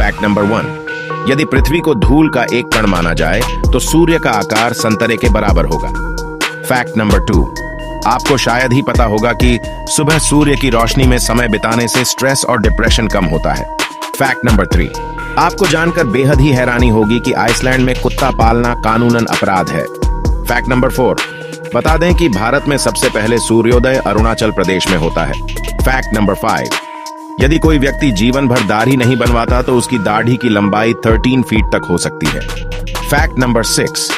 Fact number 1, यदि पृथ्वी को धूल का एक कण माना जाए तो सूर्य का आकार संतरे के बराबर होगा। फैक्ट नंबर 2, आपको शायद ही पता होगा कि सुबह सूर्य की रोशनी में समय बिताने से स्ट्रेस और डिप्रेशन कम होता है। फैक्ट नंबर 3, आपको जानकर बेहद ही हैरानी होगी कि आइसलैंड में कुत्ता पालना कानूनन अपराध है। फैक्ट नंबर 4, बता दें कि भारत में सबसे पहले सूर्योदय अरुणाचल प्रदेश में होता है। फैक्ट नंबर 5, यदि कोई व्यक्ति जीवन भर दाढ़ी नहीं बनवाता तो उसकी दाढ़ी की लंबाई 13 फीट तक हो सकती है। फैक्ट नंबर 6,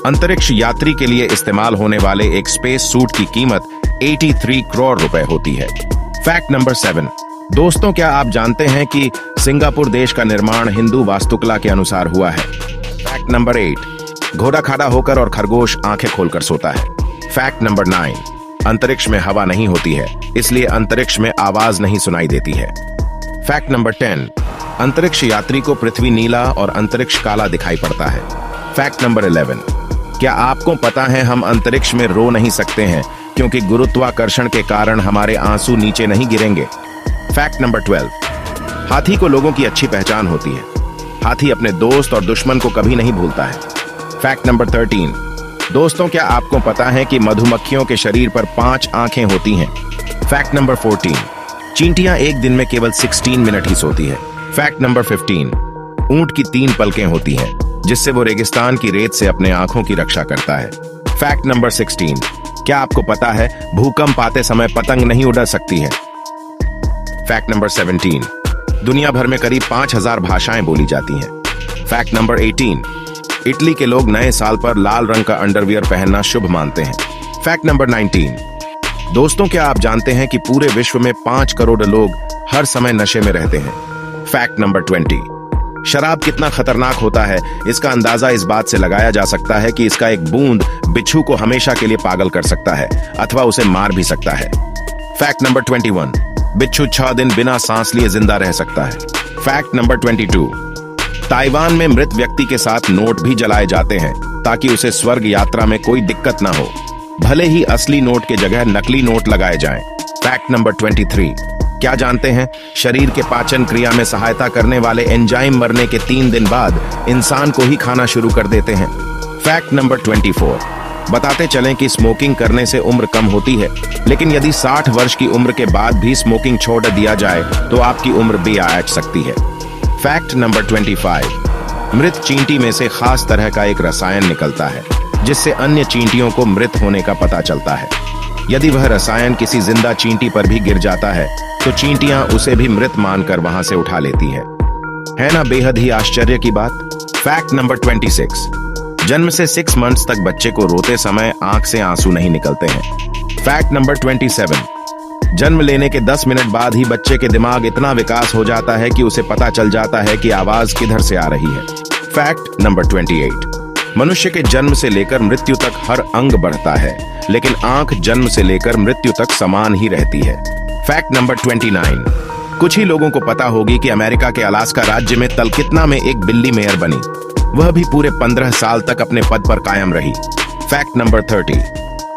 अंतरिक्ष यात्री के लिए इस्तेमाल होने वाले एक स्पेस सूट की कीमत 83 करोड़ रुपए होती है। फैक्ट नंबर 7, दोस्तों क्या आप जानते हैं कि सिंगापुर देश का निर्माण हिंदू वास्तुकला के अनुसार हुआ है। फैक्ट नंबर 8, घोड़ा खड़ा होकर और खरगोश आंखें खोलकर सोता है। फैक्ट नंबर 9, अंतरिक्ष में हवा नहीं होती है, इसलिए अंतरिक्ष में आवाज नहीं सुनाई देती है। फैक्ट नंबर 10, अंतरिक्ष यात्री को पृथ्वी नीला और अंतरिक्ष काला दिखाई पड़ता है। फैक्ट नंबर 11, क्या आपको पता है हम अंतरिक्ष में रो नहीं सकते हैं क्योंकि गुरुत्वाकर्षण के कारण हमारे आंसू नीचे नहीं गिरेंगे। फैक्ट नंबर 12, हाथी को लोगों की अच्छी पहचान होती है। हाथी अपने दोस्त और दुश्मन को कभी नहीं भूलता है। फैक्ट नंबर 13, दोस्तों क्या आपको पता है कि मधुमक्खियों के शरीर पर 5 आंखें होती हैं। फैक्ट नंबर 14, चींटियां एक दिन में केवल 16 मिनट ही सोती है। फैक्ट नंबर 15, ऊंट की 3 पलकें होती हैं जिससे वो रेगिस्तान की रेत से अपने आंखों की रक्षा करता है। फैक्ट नंबर 16, क्या आपको पता है भूकंप आते समय पतंग नहीं उड़ सकती है। फैक्ट नंबर 17, दुनिया भर में करीब 5000 भाषाएं बोली जाती हैं। फैक्ट नंबर 18, इटली के लोग नए साल पर लाल रंग का अंडरवियर पहनना शुभ मानते हैं। फैक्ट नंबर 19, दोस्तों क्या आप जानते हैं कि पूरे विश्व में 5 करोड़ लोग हर समय नशे में रहते हैं। फैक्ट नंबर 20, शराब कितना खतरनाक होता है इसका अंदाजा इस बात से लगाया जा सकता है कि इसका एक बूंद बिच्छू को हमेशा के लिए पागल कर सकता है अथवा उसे मार भी सकता है। फैक्ट नंबर 21, बिच्छू 6 दिन बिना सांस लिए जिंदा रह सकता है। फैक्ट नंबर 22, ताइवान में मृत व्यक्ति के साथ नोट भी जलाए जाते हैं ताकि उसे स्वर्ग यात्रा में कोई दिक्कत ना हो, भले ही असली नोट के जगह नकली नोट लगाए जाएं। फैक्ट नंबर 23, क्या जानते हैं शरीर के पाचन क्रिया में सहायता करने वाले एंजाइम मरने के 3 दिन बाद इंसान को ही खाना शुरू कर देते हैं। फैक्ट नंबर 24, बताते चलें कि स्मोकिंग करने से उम्र कम होती है, लेकिन यदि 60 वर्ष की उम्र के बाद भी स्मोकिंग छोड़ दिया जाए तो आपकी उम्र भी आँच सकती है। फैक्ट नंबर 25, मृत चींटी में से खास तरह का एक रसायन निकलता है जिससे अन्य चींटियों को मृत होने का पता चलता है। यदि वह रसायन किसी जिंदा चींटी पर भी गिर जाता है तो चींटियां उसे भी मृत मानकर वहां से उठा लेती हैं। है ना बेहद ही आश्चर्य की बात। फैक्ट नंबर 26, जन्म से 6 मंथ्स तक बच्चे को रोते समय आंख से आंसू नहीं निकलते हैं। फैक्ट नंबर 27, जन्म लेने के 10 मिनट बाद ही बच्चे के दिमाग इतना विकास हो जाता है कि उसे पता चल जाता है कि आवाज किधर से आ रही है। फैक्ट नंबर 28, मनुष्य के जन्म से लेकर मृत्यु तक हर अंग बढ़ता है, लेकिन आंख जन्म से लेकर मृत्यु तक समान ही रहती है। फैक्ट नंबर 29, कुछ ही लोगों को पता होगी कि अमेरिका के अलास्का राज्य में तलकितना में एक बिल्ली मेयर बनी, वह भी पूरे 15 साल तक अपने पद पर कायम रही। फैक्ट नंबर 30,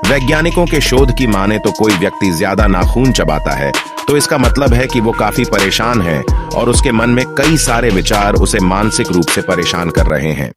वैज्ञानिकों के शोध की माने तो कोई व्यक्ति ज्यादा नाखून चबाता है तो इसका मतलब है कि वो काफी परेशान है और उसके मन में कई सारे विचार उसे मानसिक रूप से परेशान कर रहे हैं।